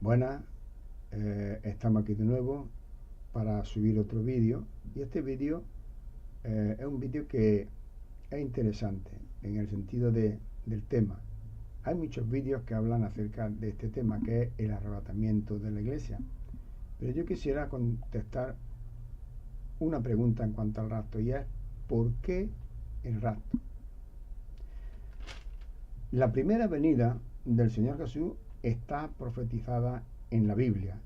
Buenas, estamos aquí de nuevo para subir otro vídeo y este vídeo es un vídeo que es interesante en el sentido del tema. Hay muchos vídeos que hablan acerca de este tema que es el arrebatamiento de la iglesia, pero yo quisiera contestar una pregunta en cuanto al rapto y es ¿por qué el rapto? La primera venida del Señor Jesús está profetizada en la Biblia,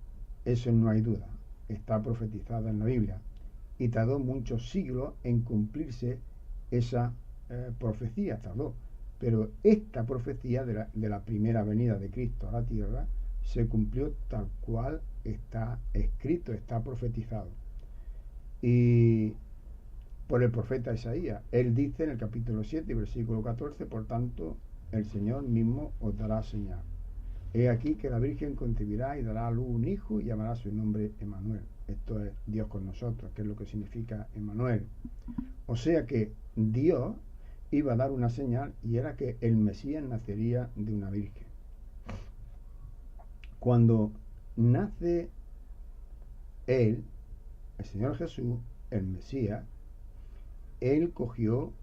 eso no hay duda, está profetizada en la Biblia y tardó muchos siglos en cumplirse esa profecía, tardó, pero esta profecía de la primera venida de Cristo a la tierra se cumplió tal cual está escrito, está profetizado. Y por el profeta Isaías. Él dice en el capítulo 7, versículo 14, por tanto, el Señor mismo os dará señal. He aquí que la Virgen concebirá y dará a luz un hijo y llamará su nombre Emmanuel. Esto es Dios con nosotros, que es lo que significa Emmanuel. O sea que Dios iba a dar una señal y era que el Mesías nacería de una virgen. Cuando nace él, el Señor Jesús, el Mesías, él cogió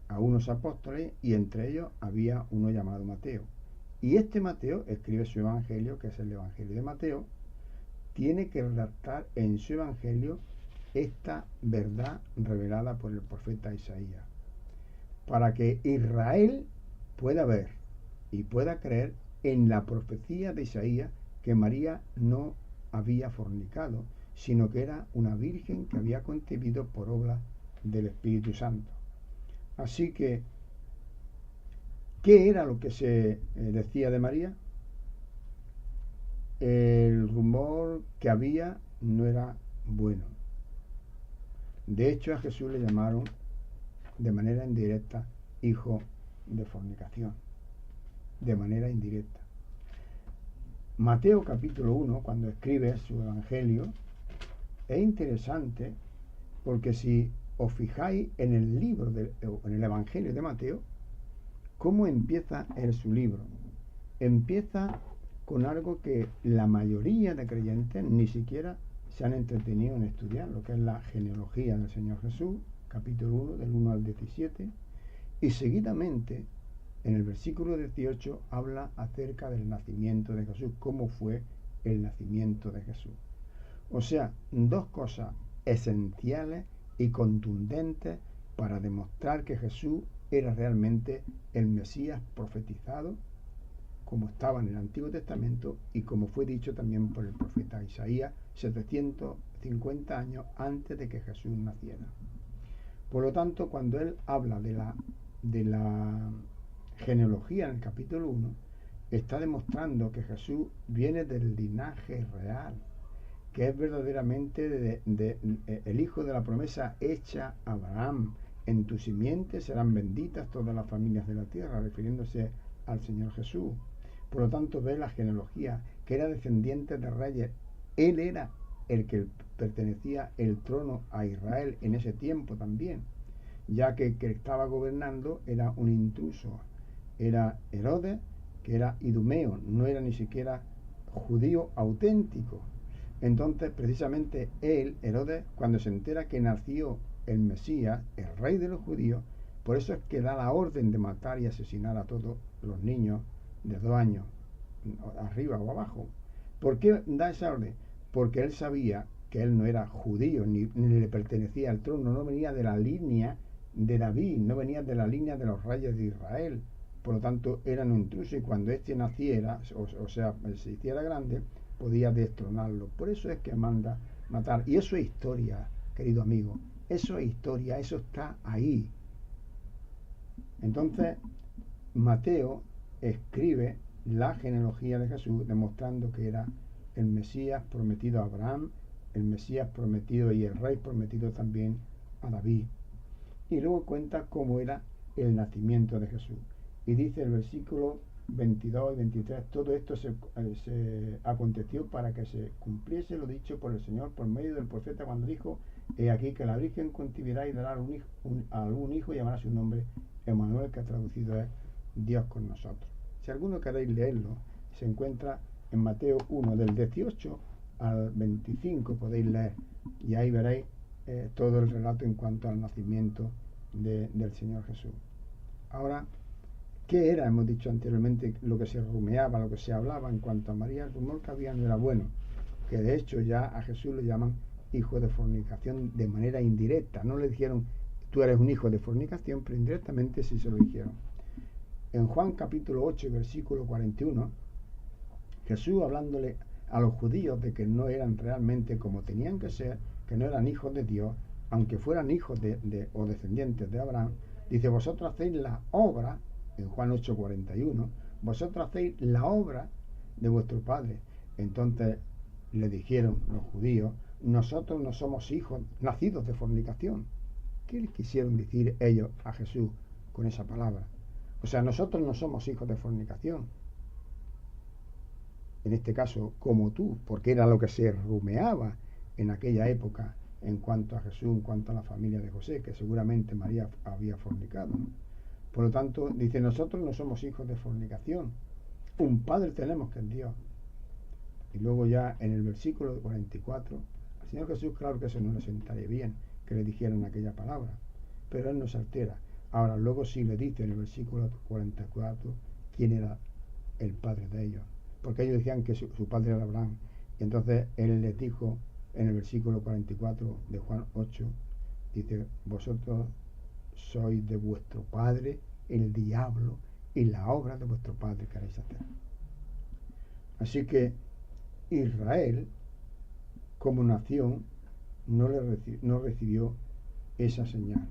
a unos apóstoles y entre ellos había uno llamado Mateo. Y este Mateo escribe su evangelio, que es el evangelio de Mateo, tiene que redactar en su evangelio esta verdad revelada por el profeta Isaías, para que Israel pueda ver y pueda creer en la profecía de Isaías que María no había fornicado, sino que era una virgen que había concebido por obra del Espíritu Santo. Así que, ¿qué era lo que se decía de María? El rumor que había no era bueno. De hecho, a Jesús le llamaron de manera indirecta hijo de fornicación. De manera indirecta. Mateo capítulo 1, cuando escribe su evangelio, es interesante porque si os fijáis en el libro, en el evangelio de Mateo, ¿cómo empieza su libro? Empieza con algo que la mayoría de creyentes ni siquiera se han entretenido en estudiar, lo que es la genealogía del Señor Jesús, capítulo 1, del 1 al 17, y seguidamente, en el versículo 18, habla acerca del nacimiento de Jesús, cómo fue el nacimiento de Jesús. O sea, dos cosas esenciales y contundentes para demostrar que Jesús era realmente el Mesías profetizado, como estaba en el Antiguo Testamento y como fue dicho también por el profeta Isaías 750 años antes de que Jesús naciera. Por lo tanto, cuando él habla de la genealogía en el capítulo 1, está demostrando que Jesús viene del linaje real, que es verdaderamente el hijo de la promesa hecha a Abraham. En tu simiente serán benditas todas las familias de la tierra, refiriéndose al Señor Jesús. Por lo tanto, ve la genealogía, que era descendiente de reyes. Él era el que pertenecía el trono a Israel en ese tiempo también, ya que el que estaba gobernando era un intruso. Era Herodes, que era idumeo, no era ni siquiera judío auténtico. Entonces, precisamente él, Herodes, cuando se entera que nació el Mesías, el rey de los judíos, por eso es que da la orden de matar y asesinar a todos los niños de 2 años, arriba o abajo. ¿Por qué da esa orden? Porque él sabía que él no era judío, ni le pertenecía al trono, no venía de la línea de David, no venía de la línea de los reyes de Israel. Por lo tanto, era un intruso y cuando éste naciera, o sea, se hiciera grande, podía destronarlo. Por eso es que manda matar. Y eso es historia, querido amigo. Eso es historia, eso está ahí. Entonces, Mateo escribe la genealogía de Jesús demostrando que era el Mesías prometido a Abraham, el Mesías prometido y el rey prometido también a David. Y luego cuenta cómo era el nacimiento de Jesús. Y dice el versículo 22 y 23, todo esto se aconteció para que se cumpliese lo dicho por el Señor por medio del profeta cuando dijo, he aquí que la Virgen concebirá y dará a un hijo y llamará su nombre Emmanuel, que traducido es Dios con nosotros. Si alguno queréis leerlo, se encuentra en Mateo 1, del 18 al 25 podéis leer, y ahí veréis todo el relato en cuanto al nacimiento del Señor Jesús. Ahora, ¿qué era? Hemos dicho anteriormente lo que se rumeaba, lo que se hablaba en cuanto a María. El rumor que había no era bueno, que de hecho ya a Jesús le llaman hijo de fornicación de manera indirecta. No le dijeron, tú eres un hijo de fornicación, pero indirectamente sí se lo dijeron. En Juan capítulo 8, versículo 41, Jesús hablándole a los judíos de que no eran realmente como tenían que ser, que no eran hijos de Dios, aunque fueran hijos o descendientes de Abraham, dice, vosotros hacéis la obra, en Juan 8:41, vosotros hacéis la obra de vuestro padre. Entonces le dijeron los judíos, nosotros no somos hijos nacidos de fornicación. ¿Qué les quisieron decir ellos a Jesús con esa palabra? O sea, nosotros no somos hijos de fornicación. En este caso, como tú, porque era lo que se rumeaba en aquella época en cuanto a Jesús, en cuanto a la familia de José, que seguramente María había fornicado, ¿no? Por lo tanto, dice, nosotros no somos hijos de fornicación. Un padre tenemos que es Dios. Y luego ya en el versículo 44, al Señor Jesús, claro que eso no le sentaría bien, que le dijeran aquella palabra, pero Él no se altera. Ahora, luego sí le dice en el versículo 44 quién era el padre de ellos, porque ellos decían que su padre era Abraham, y entonces Él les dijo en el versículo 44 de Juan 8, dice, vosotros sois de vuestro padre el diablo, y la obra de vuestro padre queréis hacer. Así que Israel, como nación, no recibió esa señal.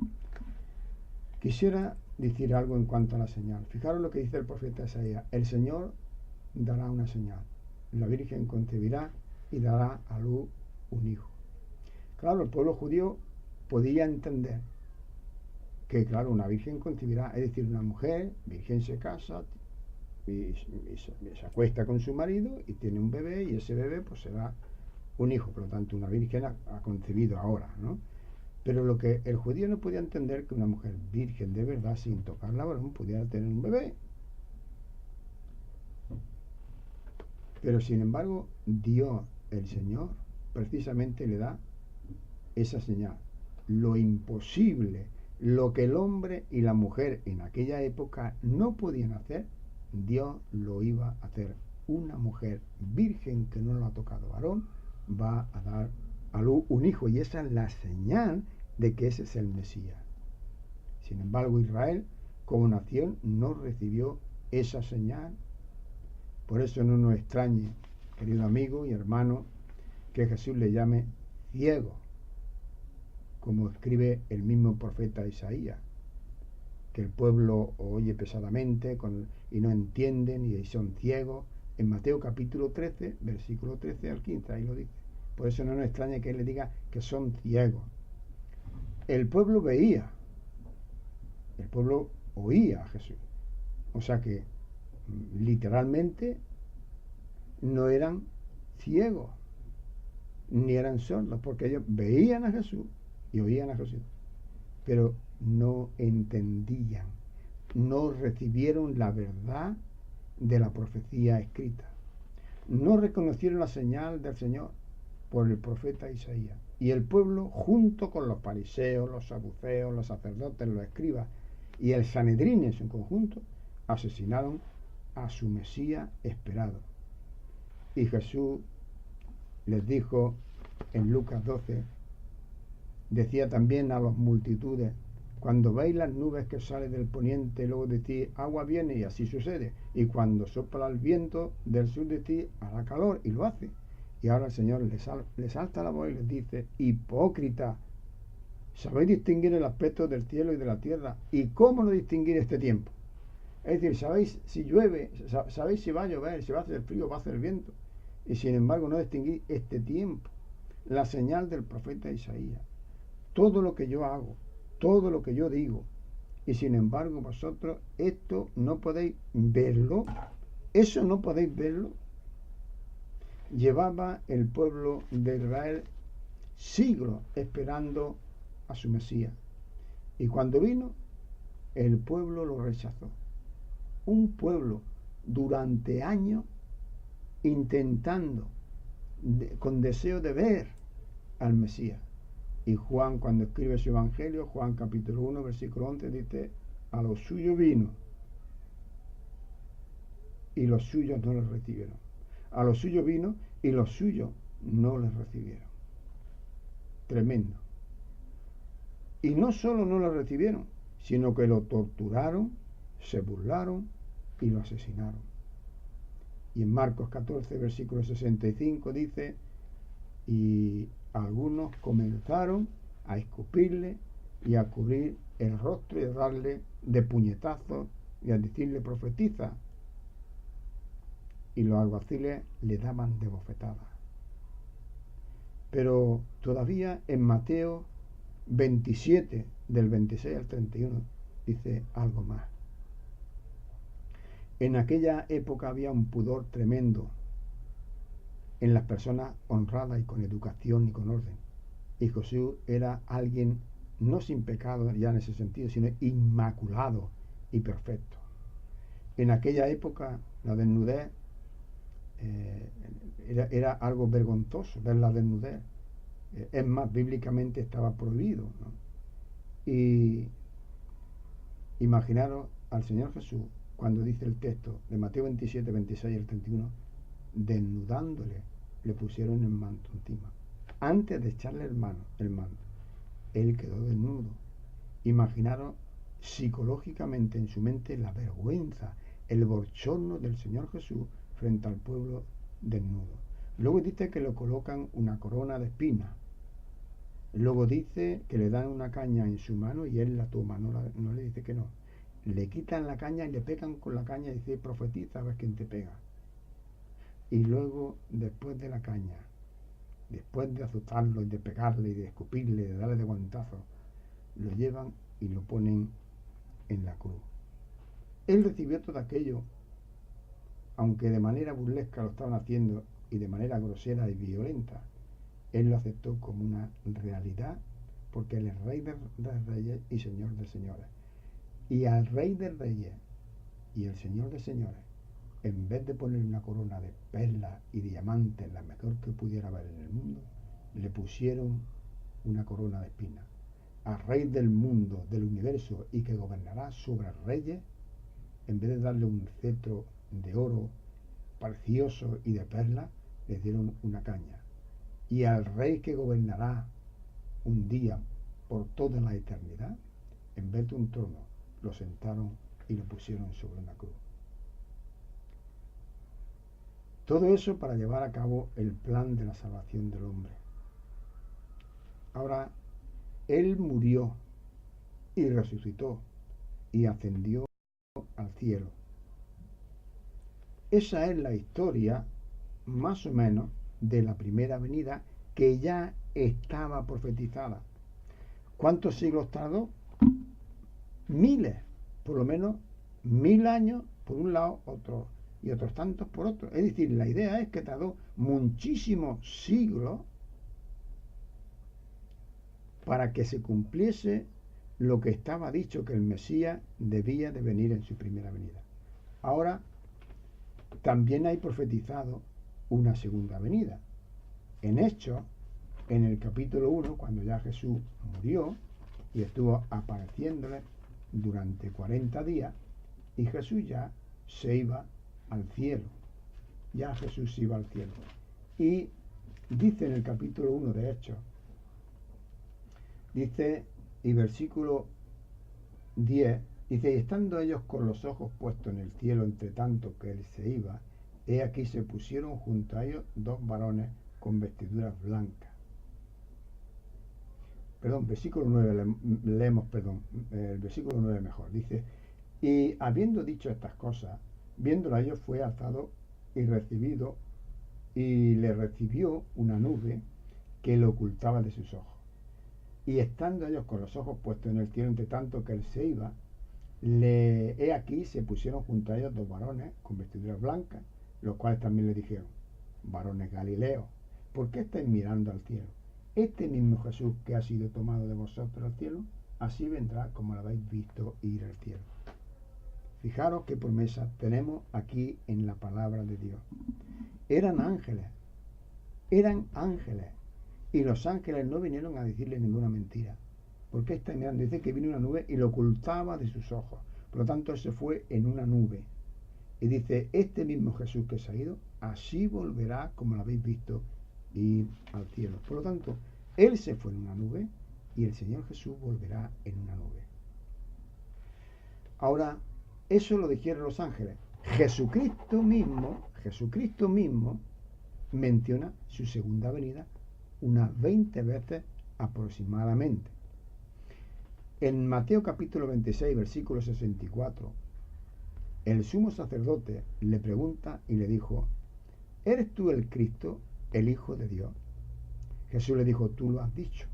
Quisiera decir algo en cuanto a la señal. Fijaros lo que dice el profeta Isaías. El Señor dará una señal. La Virgen concebirá y dará a luz un hijo. Claro, el pueblo judío podía entender que, claro, una virgen concebirá, es decir, una mujer virgen se casa y se acuesta con su marido y tiene un bebé, y ese bebé pues será un hijo. Por lo tanto, una virgen ha concebido ahora, ¿no? Pero lo que el judío no podía entender, que una mujer virgen de verdad, sin tocar la varón, pudiera tener un bebé. Pero sin embargo, Dios, el Señor, precisamente le da esa señal. Lo imposible, lo que el hombre y la mujer en aquella época no podían hacer, Dios lo iba a hacer. Una mujer virgen que no lo ha tocado varón va a dar a luz un hijo, y esa es la señal de que ese es el Mesías. Sin embargo, Israel, como nación, no recibió esa señal. Por eso no nos extrañe, querido amigo y hermano, que Jesús le llame ciego, como escribe el mismo profeta Isaías, que el pueblo oye pesadamente y no entienden y son ciegos. En Mateo capítulo 13, versículo 13 al 15, ahí lo dice. Por eso no nos extraña que él le diga que son ciegos. El pueblo veía, el pueblo oía a Jesús. O sea que literalmente no eran ciegos, ni eran sordos, porque ellos veían a Jesús y oían a Jesús, pero no entendían, no recibieron la verdad de la profecía escrita, no reconocieron la señal del Señor por el profeta Isaías. Y el pueblo, junto con los fariseos, los saduceos, los sacerdotes, los escribas y el Sanedrín en su conjunto, asesinaron a su Mesías esperado. Y Jesús les dijo en Lucas 12, decía también a las multitudes, cuando veis las nubes que salen del poniente, luego decís, agua viene, y así sucede. Y cuando sopla el viento del sur, decís, hará calor, y lo hace. Y ahora el Señor les alza la voz y les dice, hipócrita, ¿sabéis distinguir el aspecto del cielo y de la tierra? ¿Y cómo no distinguir este tiempo? Es decir, sabéis si llueve, sabéis si va a llover, si va a hacer frío, va a hacer viento. Y sin embargo no distinguís este tiempo. La señal del profeta Isaías. Todo lo que yo hago, todo lo que yo digo, y sin embargo vosotros esto no podéis verlo. Eso no podéis verlo. Llevaba el pueblo de Israel siglos esperando a su Mesías. Y cuando vino, el pueblo lo rechazó. Un pueblo durante años intentando, con deseo de ver al Mesías. Y Juan, cuando escribe su evangelio, Juan capítulo 1, versículo 11, dice: a los suyos vino y los suyos no les recibieron. A los suyos vino y los suyos no les recibieron. Tremendo. Y no solo no lo recibieron, sino que lo torturaron, se burlaron y lo asesinaron. Y en Marcos 14, versículo 65 dice: y algunos comenzaron a escupirle y a cubrir el rostro y a darle de puñetazos y a decirle: profetiza. Y los alguaciles le daban de bofetadas. Pero todavía en Mateo 27, del 26 al 31, dice algo más. En aquella época había un pudor tremendo en las personas honradas y con educación y con orden. Y Jesús era alguien no sin pecado ya en ese sentido, sino inmaculado y perfecto. En aquella época la desnudez era algo vergonzoso, ver la desnudez. Es más, bíblicamente estaba prohibido, ¿no? Y imaginaros al Señor Jesús cuando dice el texto de Mateo 27, 26 al 31, desnudándole, le pusieron el manto encima. Antes de echarle el manto, él quedó desnudo. Imaginaros psicológicamente en su mente la vergüenza, el bochorno del Señor Jesús frente al pueblo desnudo. Luego dice que le colocan una corona de espinas. Luego dice que le dan una caña en su mano y él la toma, no le dice que no. Le quitan la caña y le pegan con la caña y dice: profetiza, a ver quién te pega. Y luego, después de la caña, después de azotarlo y de pegarle y de escupirle y de darle de guantazos, lo llevan y lo ponen en la cruz. Él recibió todo aquello, aunque de manera burlesca lo estaban haciendo y de manera grosera y violenta. Él lo aceptó como una realidad, porque él es Rey de Reyes y Señor de Señores. Y al Rey de Reyes y el Señor de Señores, en vez de ponerle una corona de perlas y diamantes, la mejor que pudiera haber en el mundo, le pusieron una corona de espinas. Al Rey del mundo, del universo, y que gobernará sobre reyes, en vez de darle un cetro de oro precioso y de perlas, le dieron una caña. Y al Rey que gobernará un día por toda la eternidad, en vez de un trono, lo sentaron y lo pusieron sobre una cruz. Todo eso para llevar a cabo el plan de la salvación del hombre. Ahora, Él murió y resucitó y ascendió al cielo. Esa es la historia, más o menos, de la primera venida, que ya estaba profetizada. ¿Cuántos siglos tardó? Miles, por lo menos 1000 años por un lado, y otros tantos por otro. Es decir, la idea es que tardó muchísimos siglos para que se cumpliese lo que estaba dicho, que el Mesías debía de venir en su primera venida. Ahora, también hay profetizado una segunda venida. En Hechos, en el capítulo 1, cuando ya Jesús murió y estuvo apareciéndole durante 40 días, y Jesús ya se iba al cielo. Ya Jesús se iba al cielo. Y dice en el capítulo 1 de Hechos, dice, y versículo 10, dice: y estando ellos con los ojos puestos en el cielo, entre tanto que él se iba, he aquí se pusieron junto a ellos dos varones con vestiduras blancas. Perdón, versículo 9, leemos, el versículo 9 mejor. Dice: y habiendo dicho estas cosas, viéndolo a ellos, fue alzado y recibido, y le recibió una nube que lo ocultaba de sus ojos. Y estando ellos con los ojos puestos en el cielo, entre tanto que él se iba, he aquí se pusieron junto a ellos dos varones con vestiduras blancas, los cuales también le dijeron: varones Galileos, ¿por qué estáis mirando al cielo? Este mismo Jesús que ha sido tomado de vosotros al cielo, así vendrá como lo habéis visto ir al cielo. Fijaros qué promesa tenemos aquí en la palabra de Dios. eran ángeles, eran ángeles. Y los ángeles no vinieron a decirle ninguna mentira. ¿Por qué está mirando? Dice que vino una nube y lo ocultaba de sus ojos. Por lo tanto, él se fue en una nube. Y dice, este mismo Jesús que se ha ido, así volverá como lo habéis visto ir al cielo. Por lo tanto, él se fue en una nube y el Señor Jesús volverá en una nube. Ahora, eso lo dijeron los ángeles. Jesucristo mismo menciona su segunda venida unas 20 veces aproximadamente. En Mateo capítulo 26, versículo 64, el sumo sacerdote le pregunta y le dijo, ¿eres tú el Cristo, el Hijo de Dios? Jesús le dijo, tú lo has dicho.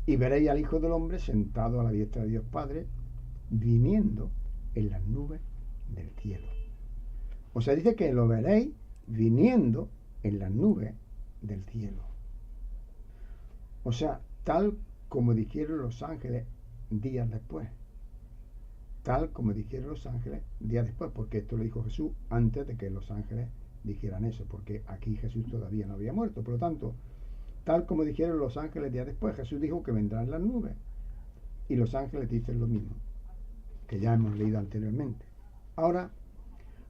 Y veréis al Hijo del Hombre sentado a la diestra de Dios Padre, viniendo en las nubes del cielo. O sea, dice que lo veréis viniendo en las nubes del cielo. O sea, tal como dijeron los ángeles días después. Tal como dijeron los ángeles días después, porque esto lo dijo Jesús antes de que los ángeles dijeran eso, porque aquí Jesús todavía no había muerto. Por lo tanto, tal como dijeron los ángeles días después, Jesús dijo que vendrán las nubes. Y los ángeles dicen lo mismo, que ya hemos leído anteriormente. Ahora,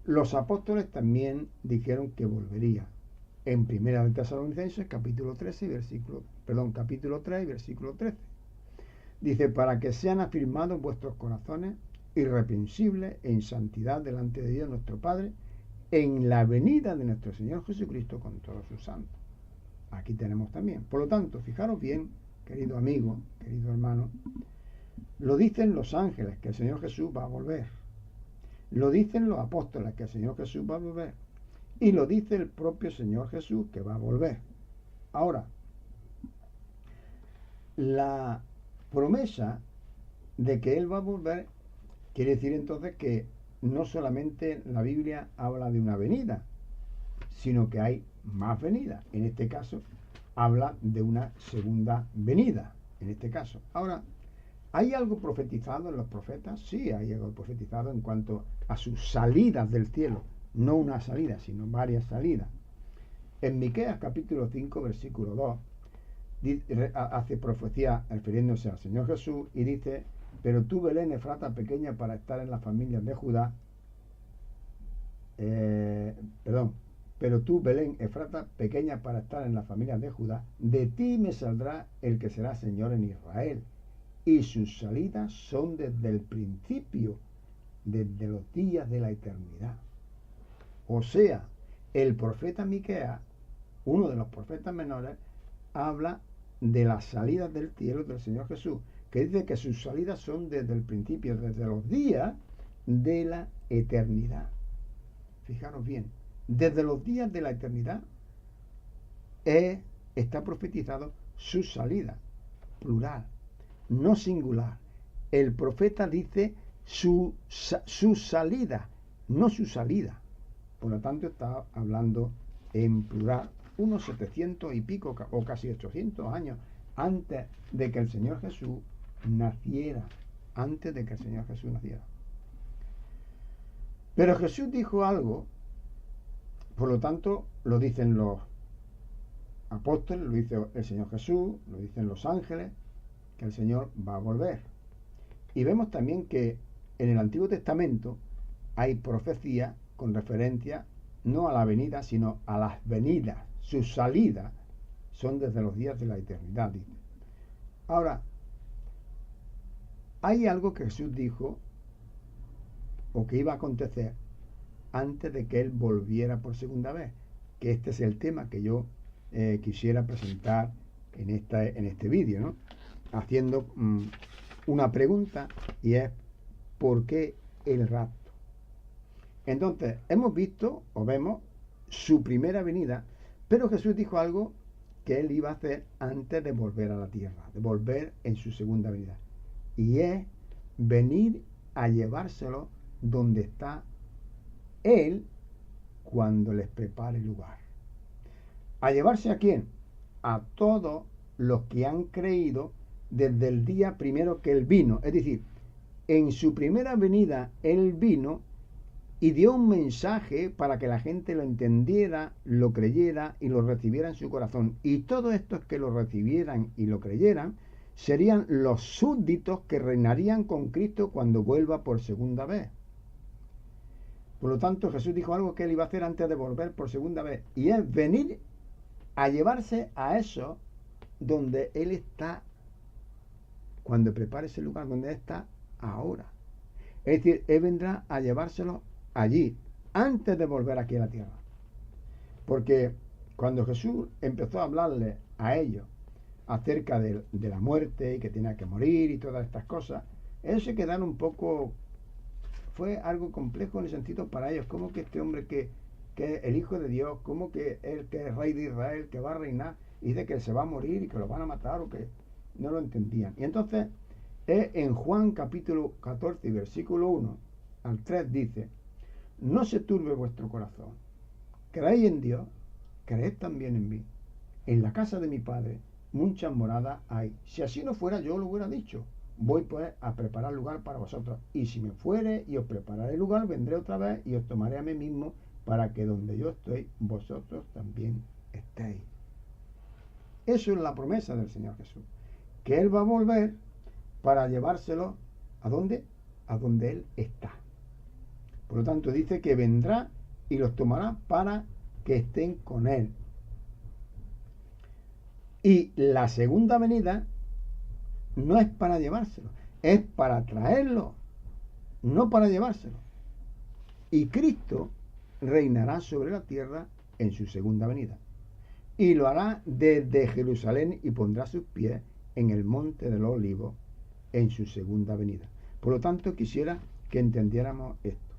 los apóstoles también dijeron que volvería. En Primera de Tesalonicenses, capítulo 3, versículo 13. Dice, para que sean afirmados vuestros corazones irreprensibles en santidad delante de Dios nuestro Padre, en la venida de nuestro Señor Jesucristo con todos sus santos. Aquí tenemos también. Por lo tanto, fijaros bien, querido amigo, querido hermano, lo dicen los ángeles, que el Señor Jesús va a volver. Lo dicen los apóstoles, que el Señor Jesús va a volver. Y lo dice el propio Señor Jesús, que va a volver. Ahora, la promesa de que Él va a volver quiere decir entonces que no solamente la Biblia habla de una venida, sino que hay más venidas. En este caso, habla de una segunda venida. En este caso. Ahora, ¿hay algo profetizado en los profetas? Sí, hay algo profetizado en cuanto a sus salidas del cielo. No una salida, sino varias salidas. En Miqueas capítulo 5, versículo 2, hace profecía refiriéndose al Señor Jesús y dice, pero tú, Belén Efrata, pequeña para estar en las familias de Judá, pero tú, Belén Efrata, pequeña para estar en las familias de Judá, de ti me saldrá el que será Señor en Israel, y sus salidas son desde el principio, desde los días de la eternidad. O sea, el profeta Miqueas, uno de los profetas menores, habla de las salidas del cielo del Señor Jesús, que dice que sus salidas son desde el principio, desde los días de la eternidad. Fijaros bien, desde los días de la eternidad está profetizado su salida, plural, no singular. El profeta dice su salida, no su salida. Por lo tanto, está hablando en plural, unos 700 y pico o casi 800 años antes de que el Señor Jesús naciera. Antes de que el Señor Jesús naciera. Pero Jesús dijo algo, por lo tanto, lo dicen los apóstoles, lo dice el Señor Jesús, lo dicen los ángeles, que el Señor va a volver. Y vemos también que en el Antiguo Testamento hay profecía con referencia no a la venida, sino a las venidas. Sus salidas son desde los días de la eternidad, dice. Ahora, hay algo que Jesús dijo o que iba a acontecer antes de que Él volviera por segunda vez, que este es el tema que yo quisiera presentar en este vídeo, ¿no? Haciendo una pregunta, y es ¿por qué el rapto? Entonces, hemos visto o vemos su primera venida, pero Jesús dijo algo que Él iba a hacer antes de volver a la tierra, de volver en su segunda venida, y es venir a llevárselo donde está Él cuando les prepare lugar. ¿A llevarse a quién? A todos los que han creído desde el día primero que Él vino. Es decir, en su primera venida Él vino y dio un mensaje para que la gente lo entendiera, lo creyera y lo recibiera en su corazón. Y todos estos que lo recibieran y lo creyeran serían los súbditos que reinarían con Cristo cuando vuelva por segunda vez. Por lo tanto, Jesús dijo algo que él iba a hacer antes de volver por segunda vez, y es venir a llevarse a eso donde él está, cuando prepare ese lugar donde él está ahora. Es decir, él vendrá a llevárselo allí, antes de volver aquí a la tierra. Porque cuando Jesús empezó a hablarle a ellos acerca de la muerte y que tenía que morir y todas estas cosas, ellos se quedaron un poco... Fue algo complejo en el sentido para ellos, como que este hombre que es el Hijo de Dios, como que el que es Rey de Israel, que va a reinar, y dice que se va a morir y que lo van a matar, o que no lo entendían. Y entonces, en Juan capítulo 14, versículo 1 al 3 dice: no se turbe vuestro corazón, creéis en Dios, creed también en mí. En la casa de mi Padre muchas moradas hay. Si así no fuera, yo lo hubiera dicho. Voy pues a preparar lugar para vosotros. Y si me fuere y os prepararé lugar, vendré otra vez y os tomaré a mí mismo, para que donde yo estoy, vosotros también estéis. Eso es la promesa del Señor Jesús. Que Él va a volver para llevárselo ¿a dónde? A donde Él está. Por lo tanto, dice que vendrá y los tomará para que estén con Él. Y la segunda venida no es para llevárselo, es para traerlo, no para llevárselo. Y Cristo reinará sobre la tierra en su segunda venida. Y lo hará desde Jerusalén y pondrá sus pies en el monte de los olivos en su segunda venida. Por lo tanto, quisiera que entendiéramos esto.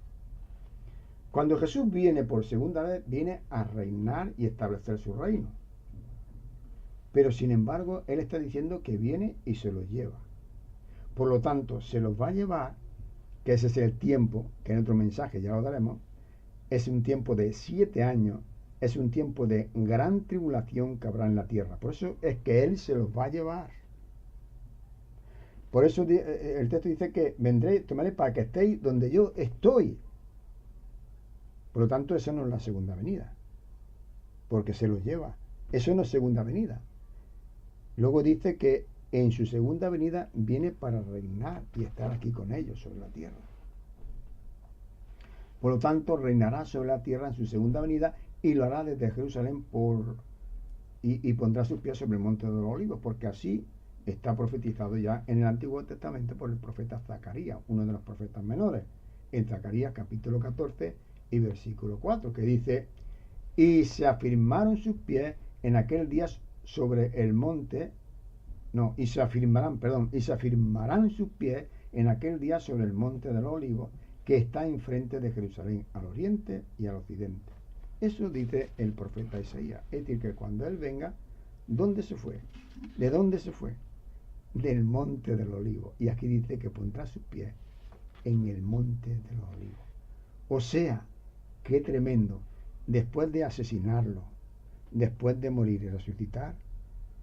Cuando Jesús viene por segunda vez, viene a reinar y establecer su reino. Pero sin embargo, Él está diciendo que viene y se los lleva. Por lo tanto, se los va a llevar, que ese es el tiempo, que en otro mensaje ya lo daremos, es un tiempo de 7 años, es un tiempo de gran tribulación que habrá en la tierra. Por eso es que Él se los va a llevar. Por eso el texto dice que vendré, tomaré para que estéis donde yo estoy. Por lo tanto, eso no es la segunda venida, porque se los lleva. Eso no es segunda venida. Luego dice que en su segunda venida viene para reinar y estar aquí con ellos sobre la tierra. Por lo tanto, reinará sobre la tierra en su segunda venida y lo hará desde Jerusalén y pondrá sus pies sobre el monte de los olivos, porque así está profetizado ya en el Antiguo Testamento por el profeta Zacarías, uno de los profetas menores, en Zacarías capítulo 14 y versículo 4, que dice: y se afirmaron sus pies en aquel día sobre el monte, y se afirmarán sus pies en aquel día sobre el monte de los olivos, que está enfrente de Jerusalén, al oriente y al occidente. Eso dice el profeta Isaías. Es decir, que cuando Él venga, ¿dónde se fue? ¿De dónde se fue? Del monte de los olivos. Y aquí dice que pondrá sus pies en el monte de los olivos. O sea, qué tremendo. Después de asesinarlo, después de morir y resucitar,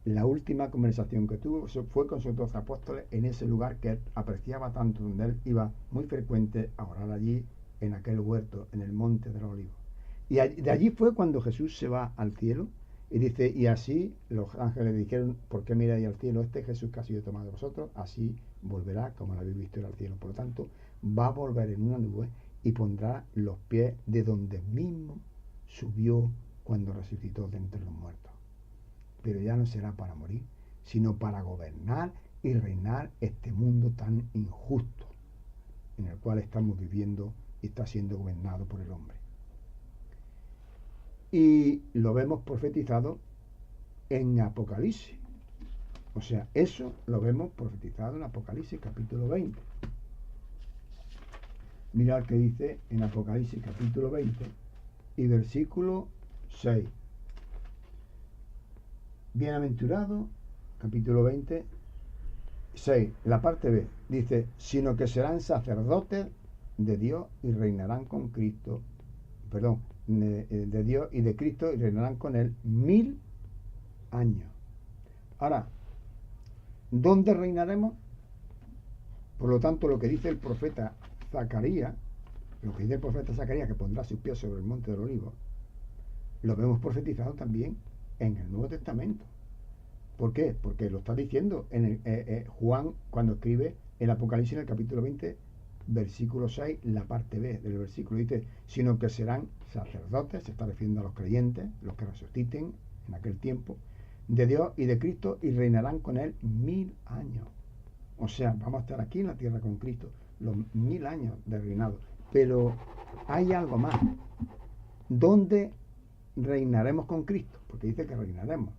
la última conversación que tuvo fue con sus 12 apóstoles en ese lugar que él apreciaba tanto, donde él iba muy frecuente a orar allí, en aquel huerto, en el monte de los olivos. Y de allí fue cuando Jesús se va al cielo, y dice: y así los ángeles dijeron: ¿por qué miráis al cielo? Este Jesús que ha sido tomado de vosotros, así volverá como lo habéis visto ir al cielo. Por lo tanto, va a volver en una nube y pondrá los pies de donde mismo subió cuando resucitó de entre los muertos. Pero ya no será para morir, sino para gobernar y reinar este mundo tan injusto en el cual estamos viviendo y está siendo gobernado por el hombre. Y lo vemos profetizado en Apocalipsis. O sea, eso lo vemos profetizado en Apocalipsis capítulo 20. Mirad que dice en Apocalipsis capítulo 20 y versículo 6. Bienaventurado, capítulo 20, 6, la parte B, dice: sino que serán sacerdotes de Dios y reinarán con Cristo, de Dios y de Cristo, y reinarán con Él 1000 años. Ahora, ¿dónde reinaremos? Por lo tanto, lo que dice el profeta Zacarías lo que dice el profeta Zacarías, que pondrá sus pies sobre el monte del Olivo, lo vemos profetizado también en el Nuevo Testamento. ¿Por qué? Porque lo está diciendo en Juan cuando escribe el Apocalipsis en el capítulo 20, versículo 6, la parte B del versículo. Dice, sino que serán sacerdotes, se está refiriendo a los creyentes, los que resuciten en aquel tiempo, de Dios y de Cristo, y reinarán con Él 1000 años. O sea, vamos a estar aquí en la tierra con Cristo, los 1000 años de reinado. Pero hay algo más. ¿Dónde reinaremos con Cristo? Porque dice que reinaremos.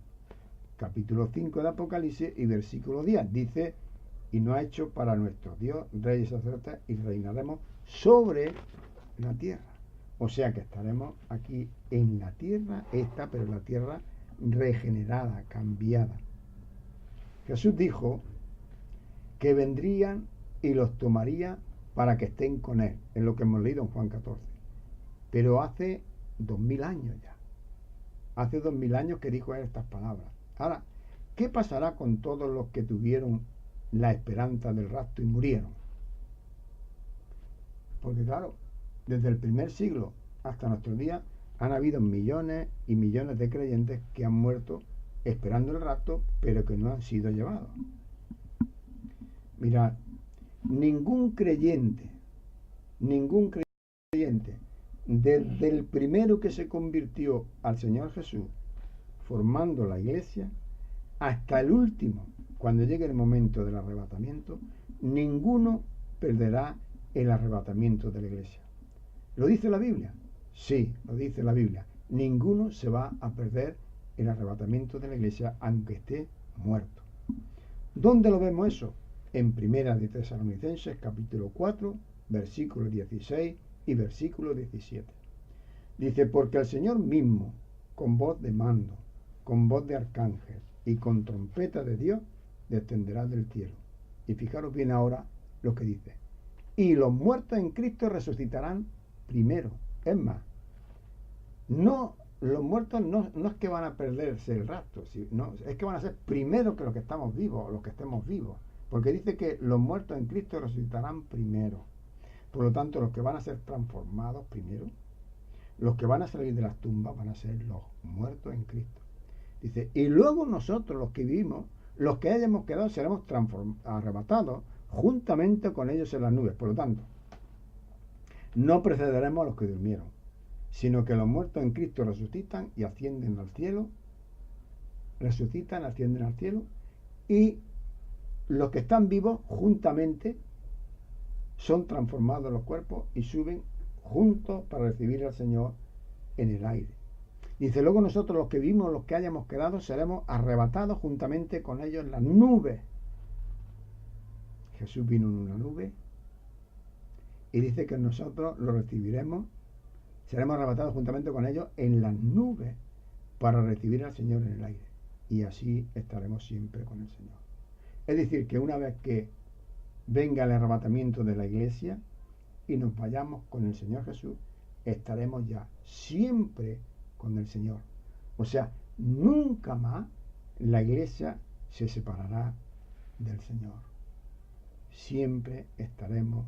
Capítulo 5 de Apocalipsis y versículo 10 dice, y nos ha hecho para nuestro Dios, rey y sacerdote, y reinaremos sobre la tierra. O sea que estaremos aquí en la tierra esta, pero la tierra regenerada, cambiada. Jesús dijo que vendrían y los tomaría para que estén con Él, es lo que hemos leído en Juan 14. Pero hace 2000 años ya. Hace 2000 años que dijo Él estas palabras. Ahora, ¿qué pasará con todos los que tuvieron la esperanza del rapto y murieron? Porque claro, desde el primer siglo hasta nuestros días han habido millones y millones de creyentes que han muerto esperando el rapto, pero que no han sido llevados. Mirad, ningún creyente, desde el primero que se convirtió al Señor Jesús, formando la iglesia, hasta el último, cuando llegue el momento del arrebatamiento, ninguno perderá el arrebatamiento de la iglesia. ¿Lo dice la Biblia? Sí, lo dice la Biblia. Ninguno se va a perder el arrebatamiento de la iglesia, aunque esté muerto. ¿Dónde lo vemos eso? En Primera de Tesalonicenses, capítulo 4, versículo 16 y versículo 17. Dice, porque el Señor mismo, con voz de mando, con voz de arcángel y con trompeta de Dios, descenderá del cielo. Y fijaros bien ahora lo que dice. Y los muertos en Cristo resucitarán primero. Es más, los muertos no es que van a perderse el rapto, no, es que van a ser primero que los que estamos vivos, los que estemos vivos. Porque dice que los muertos en Cristo resucitarán primero. Por lo tanto, los que van a ser transformados primero, los que van a salir de las tumbas van a ser los muertos en Cristo. Dice, y luego nosotros, los que vivimos, los que hayamos quedado, seremos arrebatados juntamente con ellos en las nubes. Por lo tanto, no precederemos a los que durmieron, sino que los muertos en Cristo resucitan y ascienden al cielo, ascienden al cielo, y los que están vivos juntamente son transformados los cuerpos y suben juntos para recibir al Señor en el aire. Dice, luego nosotros los que vivimos, los que hayamos quedado, seremos arrebatados juntamente con ellos en las nubes. Jesús vino en una nube y dice que nosotros lo recibiremos, seremos arrebatados juntamente con ellos en las nubes para recibir al Señor en el aire. Y así estaremos siempre con el Señor. Es decir, que una vez que venga el arrebatamiento de la iglesia y nos vayamos con el Señor Jesús, estaremos ya siempre con el Señor. O sea, nunca más la iglesia se separará del Señor. Siempre estaremos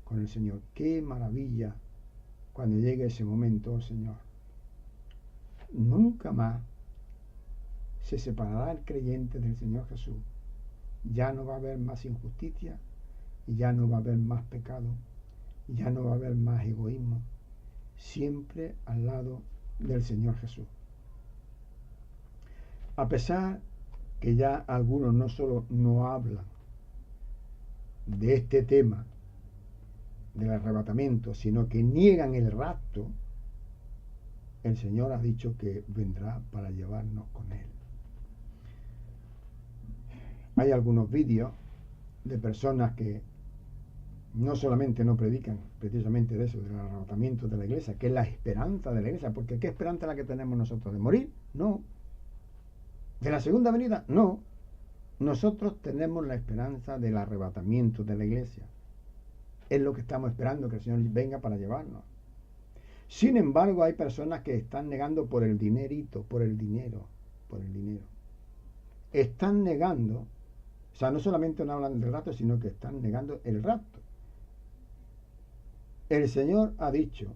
con el Señor. ¡Qué maravilla cuando llegue ese momento, oh Señor! Nunca más se separará el creyente del Señor Jesús. Ya no va a haber más injusticia, y ya no va a haber más pecado, ya no va a haber más egoísmo. Siempre al lado del Señor Jesús. A pesar que ya algunos no solo no hablan de este tema del arrebatamiento, sino que niegan el rapto, el Señor ha dicho que vendrá para llevarnos con Él. Hay algunos vídeos de personas que no solamente no predican precisamente de eso, del arrebatamiento de la iglesia, que es la esperanza de la iglesia, porque ¿qué esperanza es la que tenemos nosotros? ¿De morir? No. ¿De la segunda venida? No. Nosotros tenemos la esperanza del arrebatamiento de la iglesia. Es lo que estamos esperando, que el Señor venga para llevarnos. Sin embargo, hay personas que están negando por el dinerito, por el dinero. Están negando, o sea, no solamente no hablan del rapto, sino que están negando el rapto. El Señor ha dicho,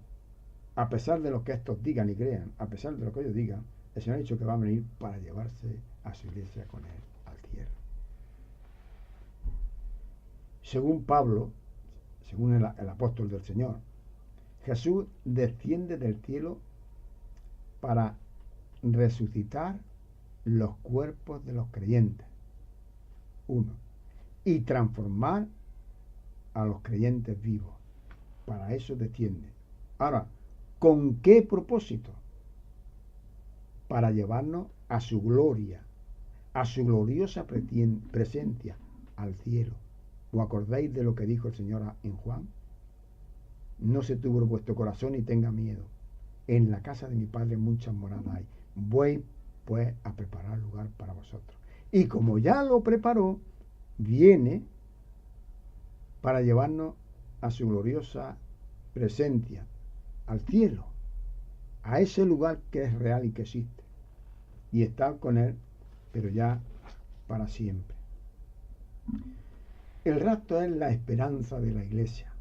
a pesar de lo que estos digan y crean, a pesar de lo que ellos digan, el Señor ha dicho que va a venir para llevarse a su iglesia con él al cielo. Según Pablo, según el apóstol del Señor, Jesús desciende del cielo para resucitar los cuerpos de los creyentes. Uno. Y transformar a los creyentes vivos. Para eso desciende. Ahora, ¿con qué propósito? Para llevarnos a su gloria, a su gloriosa presencia, al cielo. ¿Os acordáis de lo que dijo el Señor en Juan? No se turbe vuestro corazón y tenga miedo. En la casa de mi Padre muchas moradas hay. Voy pues a preparar lugar para vosotros. Y como ya lo preparó, viene para llevarnos a su gloriosa presencia, al cielo, a ese lugar que es real y que existe, y estar con él, pero ya para siempre. El rapto es la esperanza de la iglesia.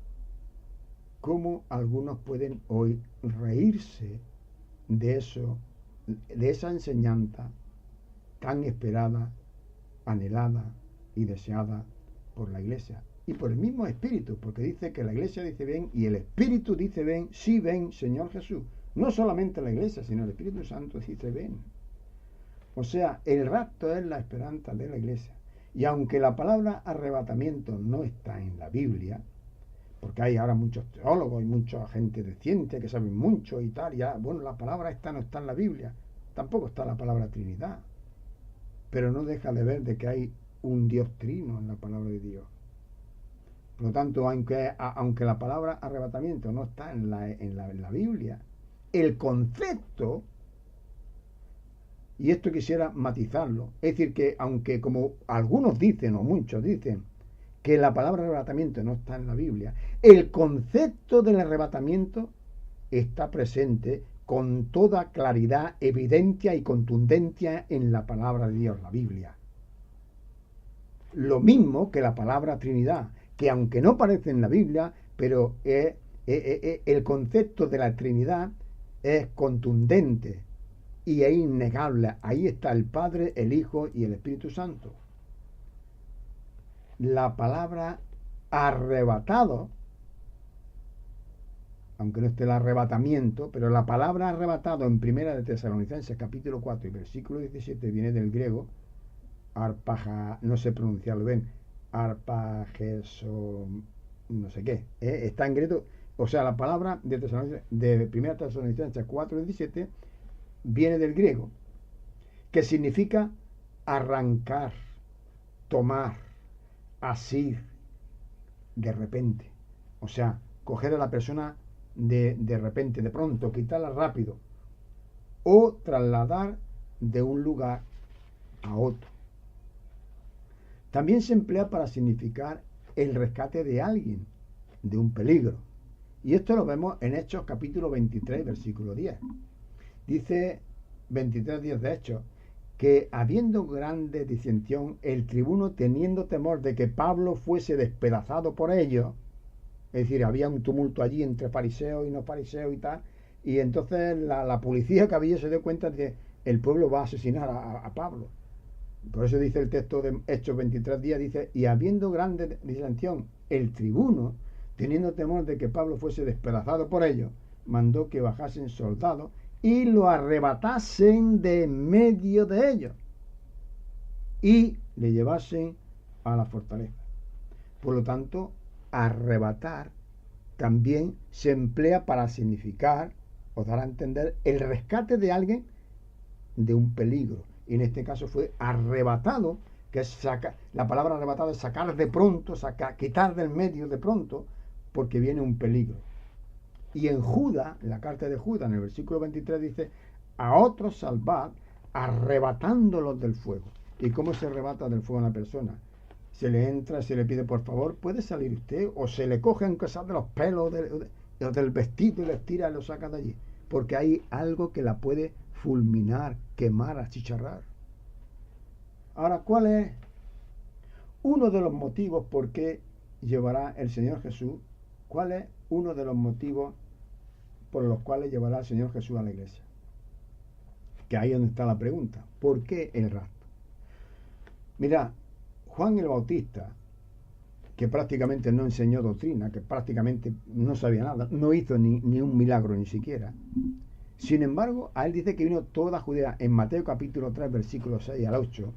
¿Cómo algunos pueden hoy reírse de eso, de esa enseñanza tan esperada, anhelada y deseada por la iglesia? Y por el mismo Espíritu, porque dice que la iglesia dice ven y el Espíritu dice ven, sí ven, Señor Jesús. No solamente la iglesia, sino el Espíritu Santo dice ven. O sea, el rapto es la esperanza de la iglesia. Y aunque la palabra arrebatamiento no está en la Biblia, porque hay ahora muchos teólogos y mucha gente de ciencia que saben mucho y tal, ya, bueno, la palabra esta no está en la Biblia, tampoco está la palabra Trinidad, pero no deja de ver de que hay un Dios trino en la palabra de Dios. Por lo tanto, aunque la palabra arrebatamiento no está en la Biblia, el concepto, y esto quisiera matizarlo, es decir, que aunque como algunos dicen, o muchos dicen, que la palabra arrebatamiento no está en la Biblia, el concepto del arrebatamiento está presente con toda claridad, evidencia y contundencia en la palabra de Dios, la Biblia. Lo mismo que la palabra Trinidad, que aunque no aparece en la Biblia, pero el concepto de la Trinidad es contundente y es innegable. Ahí está el Padre, el Hijo y el Espíritu Santo. La palabra arrebatado, aunque no esté el arrebatamiento, pero la palabra arrebatado en Primera de Tesalonicenses capítulo 4 y versículo 17 viene del griego arpaja, no sé pronunciarlo bien, arpageso, no sé qué, está en griego, o sea, la palabra de Primera Tesalonicenses 4:17 viene del griego, que significa arrancar, tomar, asir, de repente, o sea, coger a la persona de repente, de pronto, quitarla rápido, o trasladar de un lugar a otro. También se emplea para significar el rescate de alguien de un peligro. Y esto lo vemos en Hechos capítulo 23, versículo 10. Dice 23:10 de Hechos, que habiendo grande disensión, el tribuno, teniendo temor de que Pablo fuese despedazado por ellos, es decir, había un tumulto allí entre fariseos y no fariseos y tal, y entonces la policía que había se dio cuenta de que el pueblo va a asesinar a Pablo. Por eso dice el texto de Hechos 23:10, dice, y habiendo grande disensión, el tribuno, teniendo temor de que Pablo fuese despedazado por ellos, mandó que bajasen soldados y lo arrebatasen de en medio de ellos y le llevasen a la fortaleza. Por lo tanto, arrebatar también se emplea para significar o dar a entender el rescate de alguien de un peligro. Y en este caso fue arrebatado, que es sacar, la palabra arrebatado es sacar de pronto, quitar del medio de pronto, porque viene un peligro. Y en Judas, en la carta de Judas, en el versículo 23 dice, a otros salvad, arrebatándolos del fuego. ¿Y cómo se arrebata del fuego a una persona? Se le entra, se le pide por favor, ¿puede salir usted? O se le coge aunque sea de los pelos del vestido y le tira y lo saca de allí. Porque hay algo que la puede fulminar, quemar, achicharrar. Ahora, ¿cuál es uno de los motivos por qué llevará el Señor Jesús? ¿Cuál es uno de los motivos por los cuales llevará al Señor Jesús a la iglesia. Que ahí es donde está la pregunta. ¿Por qué el rapto? Mira, Juan el Bautista, que prácticamente no enseñó doctrina, que prácticamente no sabía nada, no hizo ni un milagro ni siquiera. Sin embargo, a él dice que vino toda Judea. En Mateo capítulo 3, versículos 6 al 8,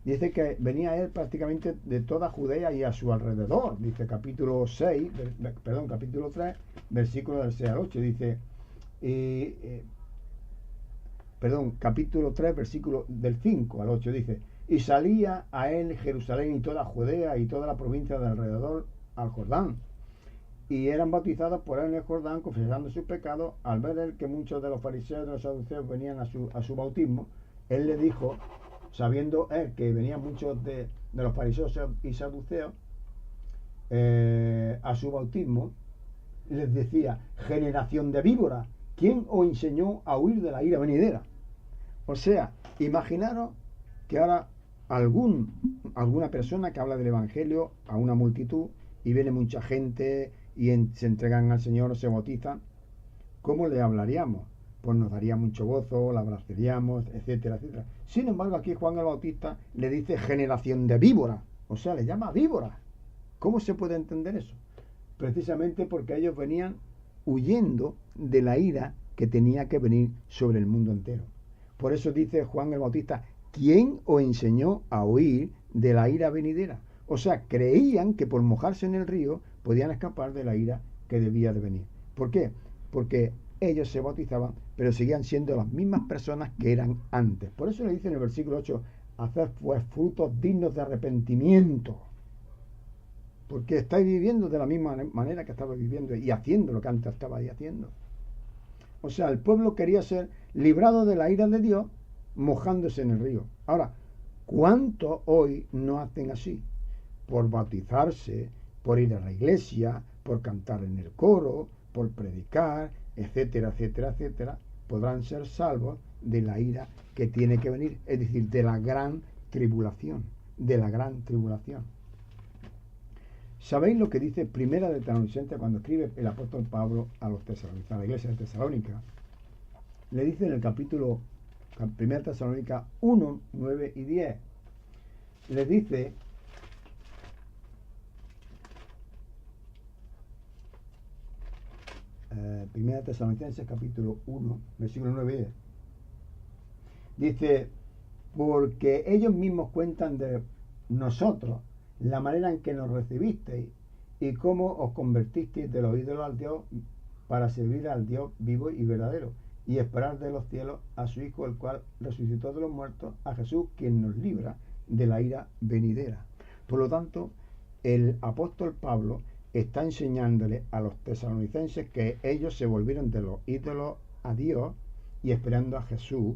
dice que venía él prácticamente de toda Judea y a su alrededor. Dice capítulo 3, versículos del 6 al 8. Dice, capítulo 3, versículo del 5 al 8, dice, y salía a él Jerusalén y toda Judea y toda la provincia de alrededor al Jordán, y eran bautizados por él en el Jordán, confesando sus pecados. Al ver él que muchos de los fariseos y de los saduceos venían a su bautismo, él le dijo, sabiendo él que venían muchos de los fariseos y saduceos a su bautismo, les decía, generación de víboras, ¿quién os enseñó a huir de la ira venidera? O sea, imaginaros que ahora alguna persona que habla del Evangelio a una multitud y viene mucha gente y se entregan al Señor, se bautizan, ¿cómo le hablaríamos? Pues nos daría mucho gozo, la abrazaríamos, etcétera, etcétera. Sin embargo, aquí Juan el Bautista le dice generación de víboras, o sea, le llama víboras. ¿Cómo se puede entender eso? Precisamente porque ellos venían huyendo de la ira que tenía que venir sobre el mundo entero. Por eso dice Juan el Bautista, ¿quién os enseñó a huir de la ira venidera? O sea, creían que por mojarse en el río podían escapar de la ira que debía de venir. ¿Por qué? Porque ellos se bautizaban, pero seguían siendo las mismas personas que eran antes. Por eso le dice en el versículo 8, haced pues frutos dignos de arrepentimiento. Porque estáis viviendo de la misma manera que estabais viviendo y haciendo lo que antes estabais haciendo. O sea, el pueblo quería ser librado de la ira de Dios mojándose en el río. Ahora, ¿cuántos hoy no hacen así? Por bautizarse, por ir a la iglesia, por cantar en el coro, por predicar, etcétera, etcétera, etcétera, podrán ser salvos de la ira que tiene que venir, es decir, de la gran tribulación, de la gran tribulación. ¿Sabéis lo que dice Primera de Tesalonicenses cuando escribe el apóstol Pablo a los tesalonicenses, a la iglesia de Tesalónica? Le dice en el capítulo 1 Tesalónica 1, 9 y 10. Le dice, Primera Tesalonicenses capítulo 1, versículo 9 y 10. Dice, porque ellos mismos cuentan de nosotros la manera en que nos recibisteis y cómo os convertisteis de los ídolos al Dios para servir al Dios vivo y verdadero y esperar de los cielos a su Hijo, el cual resucitó de los muertos, a Jesús, quien nos libra de la ira venidera. Por lo tanto, el apóstol Pablo está enseñándole a los tesalonicenses que ellos se volvieron de los ídolos a Dios y esperando a Jesús,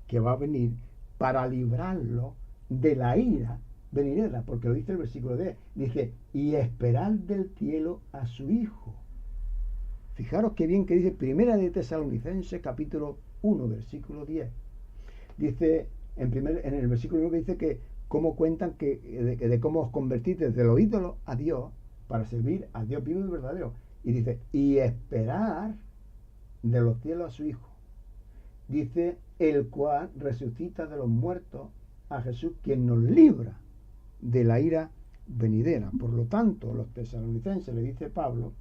que va a venir para librarlo de la ira venidera, porque lo dice el versículo 10, dice, y esperar del cielo a su Hijo. Fijaros qué bien que dice Primera de Tesalonicenses capítulo 1, versículo 10. Dice, en el versículo 9 dice que cómo cuentan de cómo os convertiste de los ídolos a Dios para servir a Dios vivo y verdadero. Y dice, y esperar de los cielos a su Hijo. Dice, el cual resucita de los muertos a Jesús, quien nos libra de la ira venidera. Por lo tanto, los tesalonicenses, le dice Pablo,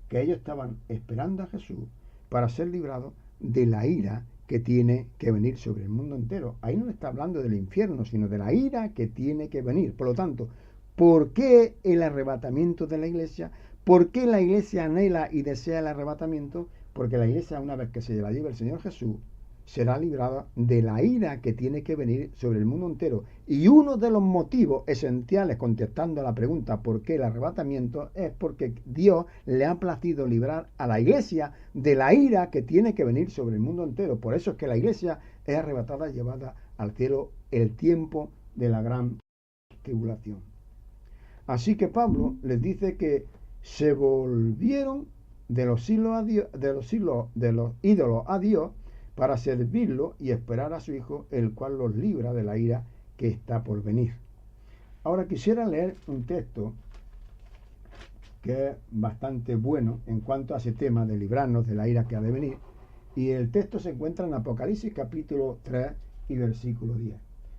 que ellos estaban esperando a Jesús para ser librados de la ira que tiene que venir sobre el mundo entero. Ahí no está hablando del infierno, sino de la ira que tiene que venir. Por lo tanto, ¿por qué el arrebatamiento de la iglesia? ¿Por qué la iglesia anhela y desea el arrebatamiento? Porque la iglesia, una vez que se la lleve el Señor Jesús, será librada de la ira que tiene que venir sobre el mundo entero. Y uno de los motivos esenciales, contestando a la pregunta ¿por qué el arrebatamiento?, es porque Dios le ha placido librar a la iglesia de la ira que tiene que venir sobre el mundo entero. Por eso es que la iglesia es arrebatada, llevada al cielo el tiempo de la gran tribulación. Así que Pablo les dice que se volvieron de los ídolos a Dios para servirlo y esperar a su Hijo, el cual los libra de la ira que está por venir. Ahora quisiera leer un texto que es bastante bueno en cuanto a ese tema de librarnos de la ira que ha de venir. Y el texto se encuentra en Apocalipsis capítulo 3 y versículo 10.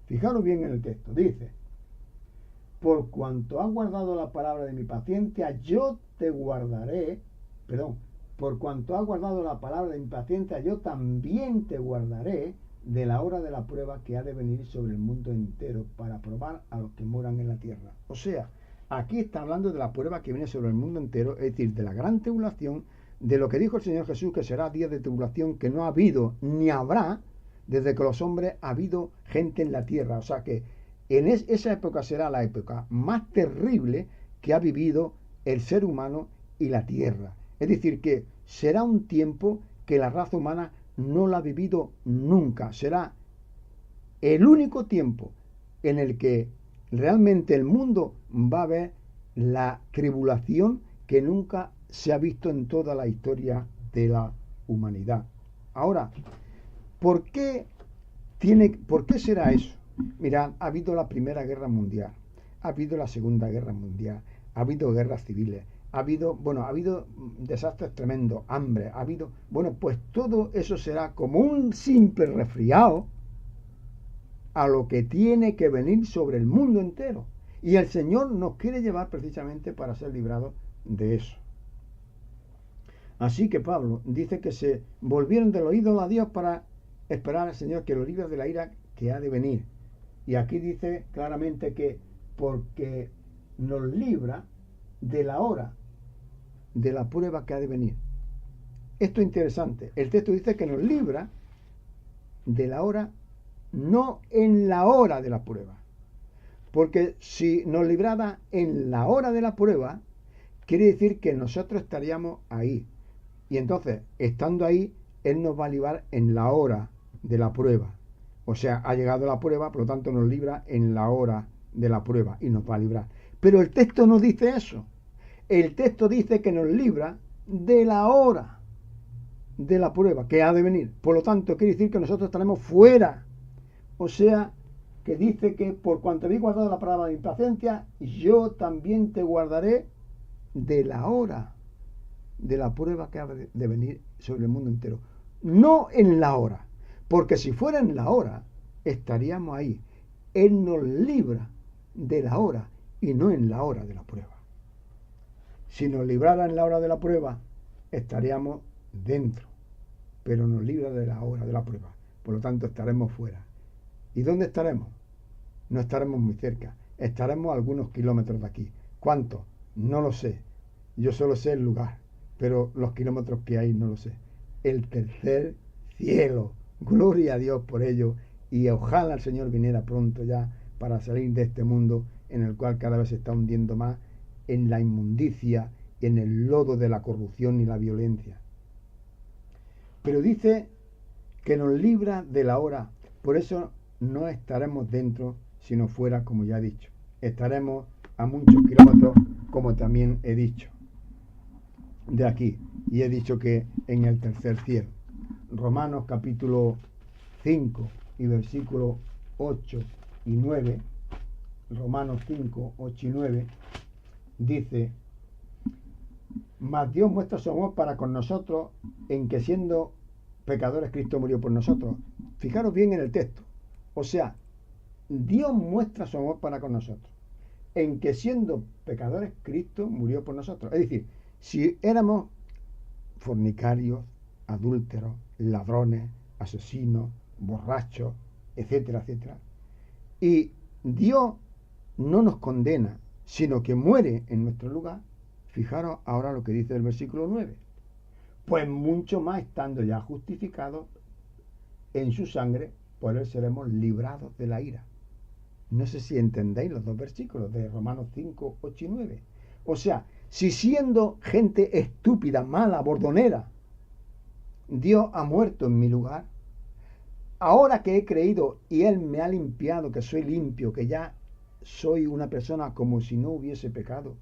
Fijaros bien en el texto. Dice: por cuanto has guardado la palabra de mi paciencia, yo te guardaré. Perdón. Por cuanto has guardado la palabra de mi paciencia, yo también te guardaré de la hora de la prueba que ha de venir sobre el mundo entero para probar a los que moran en la tierra. O sea, aquí está hablando de la prueba que viene sobre el mundo entero, es decir, de la gran tribulación, de lo que dijo el Señor Jesús, que será día de tribulación que no ha habido ni habrá desde que los hombres ha habido gente en la tierra. O sea que en esa época será la época más terrible que ha vivido el ser humano y la tierra. Es decir, que será un tiempo que la raza humana no la ha vivido nunca. Será el único tiempo en el que realmente el mundo va a ver la tribulación que nunca se ha visto en toda la historia de la humanidad. Ahora, ¿por qué será eso? Mirad, ha habido la Primera Guerra Mundial, ha habido la Segunda Guerra Mundial, ha habido guerras civiles, ha habido desastres tremendos, hambre, pues todo eso será como un simple resfriado a lo que tiene que venir sobre el mundo entero. Y el Señor nos quiere llevar precisamente para ser librados de eso. Así que Pablo dice que se volvieron del oído a Dios para esperar al Señor que lo libre de la ira que ha de venir. Y aquí dice claramente que porque nos libra de la hora de la prueba que ha de venir. Esto es interesante. El texto dice que nos libra de la hora, no en la hora de la prueba. Porque si nos librara en la hora de la prueba, quiere decir que nosotros estaríamos ahí. Y entonces, estando ahí, Él nos va a librar en la hora de la prueba. O sea, ha llegado la prueba, por lo tanto nos libra en la hora de la prueba y nos va a librar. Pero el texto no dice eso. El texto dice que nos libra de la hora de la prueba que ha de venir. Por lo tanto, quiere decir que nosotros estaremos fuera. O sea, que dice que por cuanto habéis guardado la palabra de mi paciencia, yo también te guardaré de la hora de la prueba que ha de venir sobre el mundo entero. No en la hora, porque si fuera en la hora, estaríamos ahí. Él nos libra de la hora y no en la hora de la prueba. Si nos librara en la hora de la prueba, estaríamos dentro, pero nos libra de la hora de la prueba. Por lo tanto, estaremos fuera. ¿Y dónde estaremos? No estaremos muy cerca. Estaremos a algunos kilómetros de aquí. ¿Cuántos? No lo sé. Yo solo sé el lugar, pero los kilómetros que hay no lo sé. El tercer cielo. Gloria a Dios por ello. Y ojalá el Señor viniera pronto ya para salir de este mundo en el cual cada vez se está hundiendo más en la inmundicia, en el lodo de la corrupción y la violencia. Pero dice que nos libra de la hora. Por eso no estaremos dentro, sino fuera, como ya he dicho. Estaremos a muchos kilómetros, como también he dicho, de aquí. Y he dicho que en el tercer cielo. Romanos capítulo 5 y versículos 8 y 9. Romanos 5, 8 y 9. Dice: mas Dios muestra su amor para con nosotros en que siendo pecadores Cristo murió por nosotros. Fijaros bien en el texto. O sea, Dios muestra su amor para con nosotros en que siendo pecadores Cristo murió por nosotros. Es decir, si éramos fornicarios, adúlteros, ladrones, asesinos, borrachos, etcétera, etcétera, y Dios no nos condena, sino que muere en nuestro lugar, fijaros ahora lo que dice el versículo 9. Pues mucho más estando ya justificados en su sangre, por él seremos librados de la ira. No sé si entendéis los dos versículos de Romanos 5, 8 y 9. O sea, si siendo gente estúpida, mala, bordonera, Dios ha muerto en mi lugar, ahora que he creído y Él me ha limpiado, que soy limpio, que ya soy una persona como si no hubiese pecado,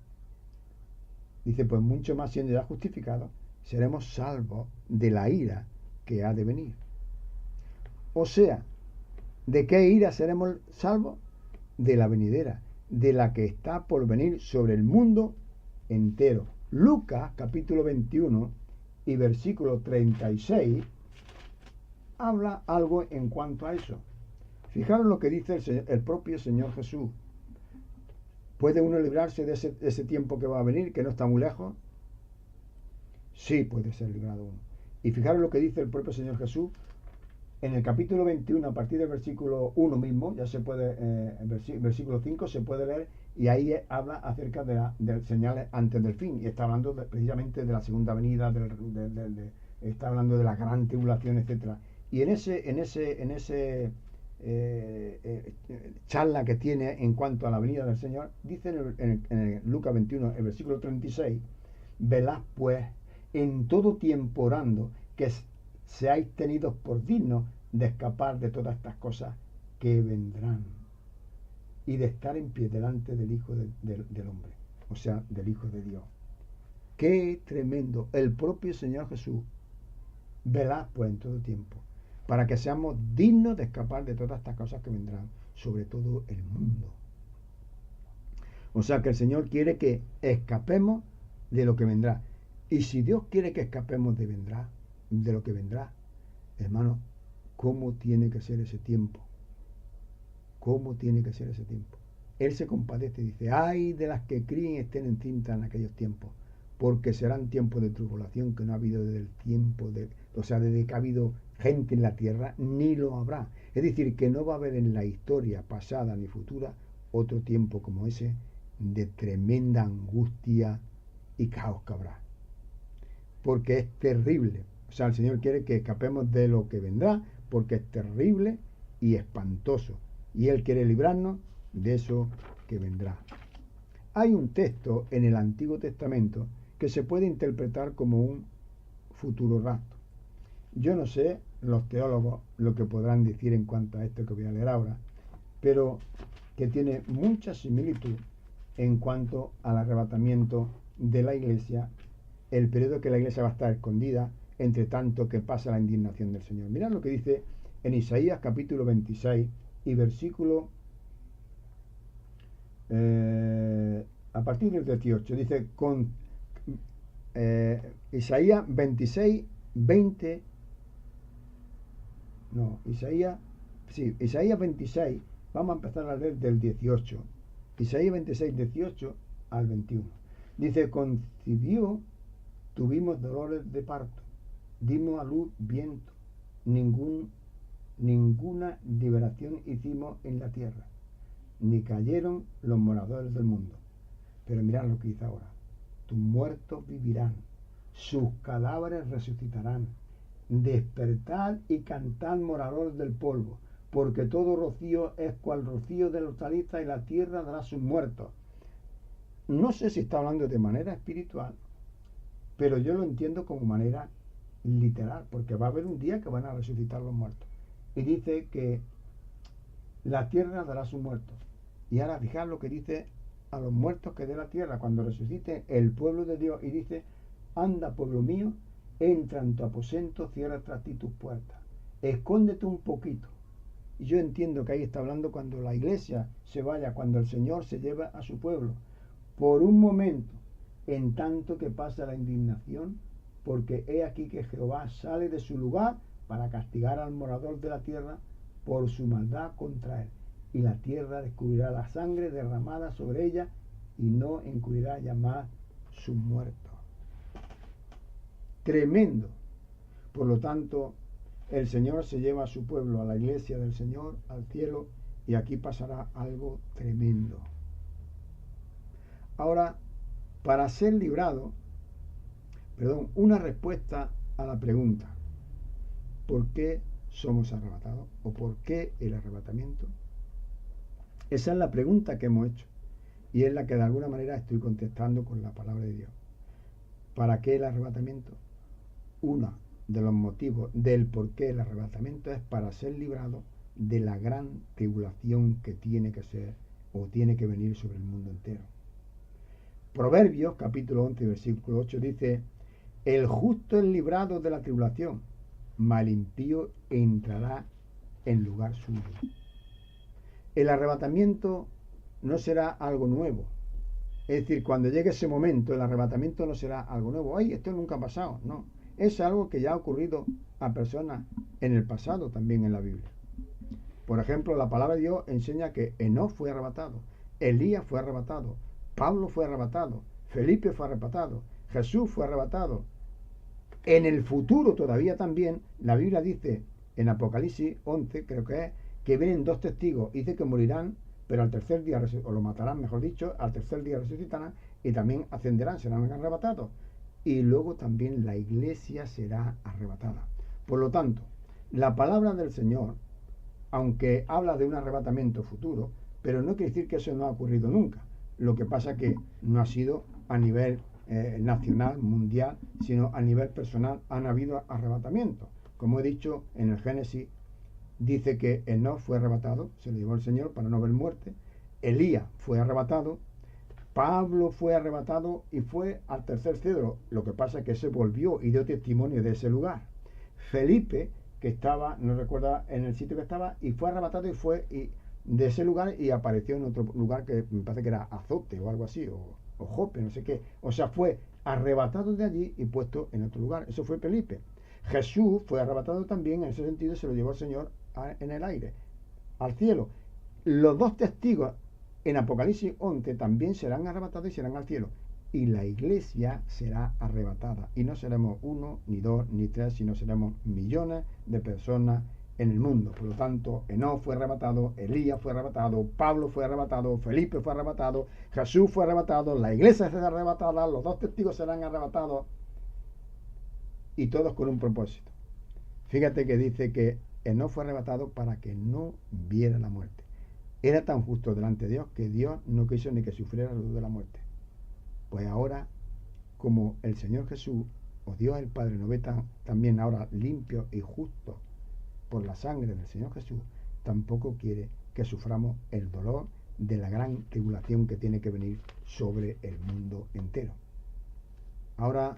dice, pues mucho más siendo ya justificados, seremos salvos de la ira que ha de venir. O sea, ¿de qué ira seremos salvos? De la venidera, de la que está por venir sobre el mundo entero. Lucas capítulo 21 y versículo 36 habla algo en cuanto a eso. Fijaros lo que dice el propio Señor Jesús. ¿Puede uno librarse de ese tiempo que va a venir, que no está muy lejos? Sí, puede ser librado uno. Y fijaros lo que dice el propio Señor Jesús en el capítulo 21, a partir del versículo 1 mismo, ya se puede, versículo 5 se puede leer, y ahí habla acerca de señales antes del fin, y está hablando precisamente de la segunda venida, está hablando de la gran tribulación, etcétera. Y en ese charla que tiene en cuanto a la venida del Señor, dice en Lucas 21, el versículo 36, velad pues en todo tiempo orando, que seáis tenidos por dignos de escapar de todas estas cosas que vendrán y de estar en pie delante del Hijo del Hombre, o sea, del Hijo de Dios. ¡Qué tremendo! El propio Señor Jesús, velad pues en todo tiempo, para que seamos dignos de escapar de todas estas cosas que vendrán, sobre todo el mundo. O sea que el Señor quiere que escapemos de lo que vendrá. Y si Dios quiere que escapemos de lo que vendrá, hermano, ¿cómo tiene que ser ese tiempo? ¿Cómo tiene que ser ese tiempo? Él se compadece y dice, ay de las que críen y estén encintas en aquellos tiempos, porque serán tiempos de tribulación que no ha habido desde el tiempo, desde que ha habido gente en la tierra, ni lo habrá. Es decir, que no va a haber en la historia pasada ni futura otro tiempo como ese de tremenda angustia y caos que habrá. Porque es terrible. O sea, el Señor quiere que escapemos de lo que vendrá, porque es terrible y espantoso. Y Él quiere librarnos de eso que vendrá. Hay un texto en el Antiguo Testamento que se puede interpretar como un futuro rapto. Yo no sé, los teólogos, lo que podrán decir en cuanto a esto que voy a leer ahora, pero que tiene mucha similitud en cuanto al arrebatamiento de la iglesia, el periodo que la iglesia va a estar escondida, entre tanto que pasa la indignación del Señor. Mirad lo que dice en Isaías capítulo 26 y versículo a partir del 18. Dice Isaías 26, 20. No, Isaías 26, vamos a empezar a leer del 18. Isaías 26, 18 al 21. Dice, concibió, tuvimos dolores de parto, dimos a luz viento, ninguna liberación hicimos en la tierra, ni cayeron los moradores del mundo. Pero mirad lo que dice ahora, tus muertos vivirán, sus cadáveres resucitarán, despertad y cantad moradores del polvo, porque todo rocío es cual rocío de la hortaliza y la tierra dará sus muertos. No sé si está hablando de manera espiritual, pero yo lo entiendo como manera literal, porque va a haber un día que van a resucitar los muertos. Y dice que la tierra dará sus muertos. Y ahora fijad lo que dice a los muertos que dé la tierra cuando resucite el pueblo de Dios, y dice, anda pueblo mío, entra en tu aposento, cierra tras ti tus puertas, escóndete un poquito. Y yo entiendo que ahí está hablando cuando la iglesia se vaya, cuando el Señor se lleva a su pueblo, por un momento, en tanto que pasa la indignación, porque he aquí que Jehová sale de su lugar para castigar al morador de la tierra por su maldad contra él. Y la tierra descubrirá la sangre derramada sobre ella y no encubrirá ya más sus muertos. Tremendo. Por lo tanto, el Señor se lleva a su pueblo, a la iglesia del Señor, al cielo, y aquí pasará algo tremendo. Ahora, para ser librado, una respuesta a la pregunta, ¿por qué somos arrebatados? ¿O por qué el arrebatamiento? Esa es la pregunta que hemos hecho, y es la que de alguna manera estoy contestando con la palabra de Dios. ¿Para qué el arrebatamiento? Uno de los motivos del por qué el arrebatamiento es para ser librado de la gran tribulación que tiene que ser o tiene que venir sobre el mundo entero. Proverbios capítulo 11 versículo 8 dice, el justo es librado de la tribulación, mas el impío entrará en lugar suyo. El arrebatamiento no será algo nuevo, Es decir, cuando llegue ese momento, el arrebatamiento no será algo nuevo. ¡Ay, esto nunca ha pasado! No, es algo que ya ha ocurrido a personas en el pasado también en la Biblia. Por ejemplo, la palabra de Dios enseña que Enoc fue arrebatado, Elías fue arrebatado, Pablo fue arrebatado, Felipe fue arrebatado, Jesús fue arrebatado. En el futuro todavía también, la Biblia dice en Apocalipsis 11, creo que vienen dos testigos, dice que morirán, pero al tercer día, o lo matarán, mejor dicho, al tercer día resucitarán y también ascenderán, serán arrebatados. Y luego también la iglesia será arrebatada. Por lo tanto, la palabra del Señor, aunque habla de un arrebatamiento futuro, pero no quiere decir que eso no ha ocurrido nunca. Lo que pasa que no ha sido a nivel nacional, mundial, sino a nivel personal han habido arrebatamientos. Como he dicho, en el Génesis dice que Enoc fue arrebatado, se lo llevó el Señor para no ver muerte. Elías fue arrebatado, Pablo fue arrebatado y fue al tercer cielo. Lo que pasa es que se volvió y dio testimonio de ese lugar. Felipe, que estaba, no recuerda en el sitio que estaba, y fue arrebatado y fue de ese lugar y apareció en otro lugar que me parece que era Azote o algo así, o Jope, no sé qué. O sea, fue arrebatado de allí y puesto en otro lugar. Eso fue Felipe. Jesús fue arrebatado también, en ese sentido se lo llevó el Señor en el aire, al cielo. Los dos testigos en Apocalipsis 11 también serán arrebatados y serán al cielo. Y la iglesia será arrebatada. Y no seremos uno, ni dos, ni tres, sino seremos millones de personas en el mundo. Por lo tanto, Enoc fue arrebatado, Elías fue arrebatado, Pablo fue arrebatado, Felipe fue arrebatado, Jesús fue arrebatado, la iglesia será arrebatada, los dos testigos serán arrebatados, y todos con un propósito. Fíjate que dice que Enoc fue arrebatado para que no viera la muerte. Era tan justo delante de Dios que Dios no quiso ni que sufriera la luz de la muerte. Pues ahora, como el Señor Jesús, o Dios el Padre, nos ve también ahora limpio y justo por la sangre del Señor Jesús, tampoco quiere que suframos el dolor de la gran tribulación que tiene que venir sobre el mundo entero. Ahora,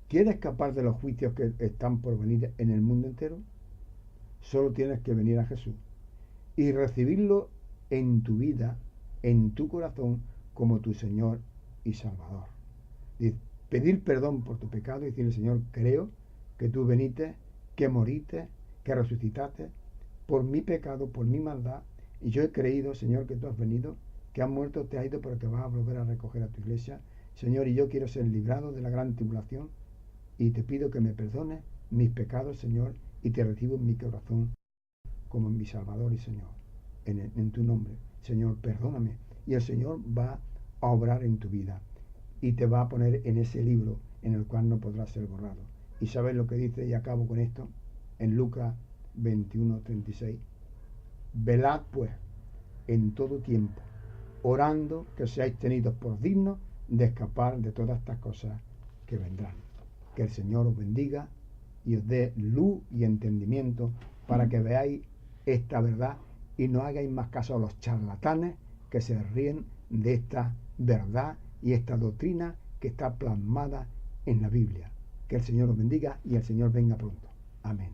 ¿quieres escapar de los juicios que están por venir en el mundo entero? Solo tienes que venir a Jesús y recibirlo en tu vida, en tu corazón, como tu Señor y Salvador. Pedir perdón por tu pecado y decirle: Señor, creo que tú veniste, que moriste, que resucitaste por mi pecado, por mi maldad, y yo he creído, Señor, que tú has venido, que has muerto, te has ido, pero que vas a volver a recoger a tu iglesia, Señor, y yo quiero ser librado de la gran tribulación, y te pido que me perdones mis pecados, Señor, y te recibo en mi corazón como mi Salvador y Señor. En tu nombre, Señor, perdóname. Y el Señor va a obrar en tu vida y te va a poner en ese libro en el cual no podrá ser borrado. ¿Y sabes lo que dice? Y acabo con esto, en Lucas 21:36. Velad pues en todo tiempo, orando que seáis tenidos por dignos de escapar de todas estas cosas que vendrán. Que el Señor os bendiga y os dé luz y entendimiento para que veáis esta verdad y no hagáis más caso a los charlatanes que se ríen de esta verdad y esta doctrina que está plasmada en la Biblia. Que el Señor os bendiga y el Señor venga pronto. Amén.